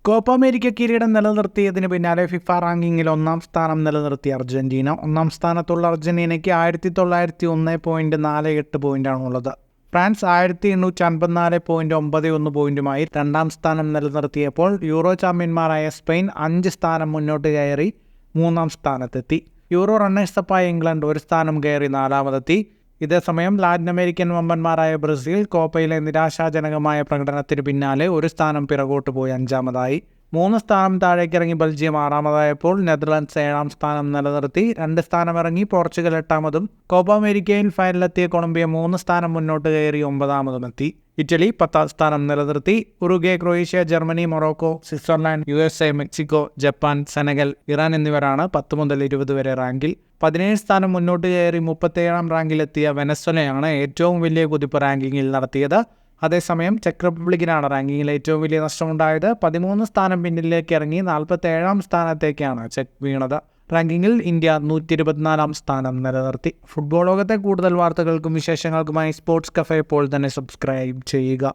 Copa America കിരീടം നിലനിർത്തിയതിന് പിന്നാലെ FIFA റാങ്കിങ്ങിൽ ഒന്നാം സ്ഥാനം നിലനിർത്തിയ അർജന്റീന. ഒന്നാം സ്ഥാനത്തുള്ള അർജന്റീനയ്ക്ക് 1901.48 പോയിന്റാണുള്ളത്. ഫ്രാൻസ് 1854.91 പോയിന്റുമായി രണ്ടാം സ്ഥാനം നിലനിർത്തിയപ്പോൾ യൂറോ ചാമ്പ്യന്മാരായ സ്പെയിൻ 5 സ്ഥാനം മുന്നോട്ട് കയറി മൂന്നാം സ്ഥാനത്തെത്തി. യൂറോ റണ്ണേഴ്സപ്പായ ഇംഗ്ലണ്ട് ഒരു സ്ഥാനം കയറി നാലാമതെത്തി. ഇതേസമയം ലാറ്റിൻ അമേരിക്കൻ വമ്പന്മാരായ ബ്രസീൽ കോപ്പയിലെ നിരാശാജനകമായ പ്രകടനത്തിന് പിന്നാലെ ഒരു സ്ഥാനം പിറകോട്ട് പോയി അഞ്ചാമതായി. 3 സ്ഥാനം താഴേക്കിറങ്ങി ബെൽജിയം ആറാമതായപ്പോൾ നെതർലൻഡ്സ് 7ാം സ്ഥാനം നിലനിർത്തി. 2 സ്ഥാനമിറങ്ങി പോർച്ചുഗൽ 8ാമതും. കോപ്പ അമേരിക്കയിൽ ഫൈനലിലെത്തിയ കൊളംബിയ 3 സ്ഥാനം മുന്നോട്ട് കയറി 9ാമതുമെത്തി. ഇറ്റലി 10ാം സ്ഥാനം നിലനിർത്തി. Uruguay, Croatia, Germany, Morocco, Switzerland, USA, Mexico, Japan, Senegal, Iran എന്നിവരാണ് 10 മുതൽ 20 വരെ റാങ്കിൽ. 17 സ്ഥാനം മുന്നോട്ട് കയറി 37ാം റാങ്കിലെത്തിയ വെനസ്വലയാണ് ഏറ്റവും വലിയ കുതിപ്പ് റാങ്കിങ്ങിൽ നടത്തിയത്. അതേസമയം ചെക്ക് റിപ്പബ്ലിക്കിനാണ് റാങ്കിങ്ങിൽ ഏറ്റവും വലിയ നഷ്ടമുണ്ടായത്. 13 സ്ഥാനം പിന്നിലേക്ക് ഇറങ്ങി 47ാം സ്ഥാനത്തേക്കാണ് ചെക്ക് വീണത്. റാങ്കിങ്ങിൽ ഇന്ത്യ 124ാം സ്ഥാനം നിലനിർത്തി. ഫുട്ബോൾ ലോകത്തെ കൂടുതൽ വാർത്തകൾക്കും വിശേഷങ്ങൾക്കുമായി സ്പോർട്സ് കഫേ ഇപ്പോൾ തന്നെ സബ്സ്ക്രൈബ് ചെയ്യുക.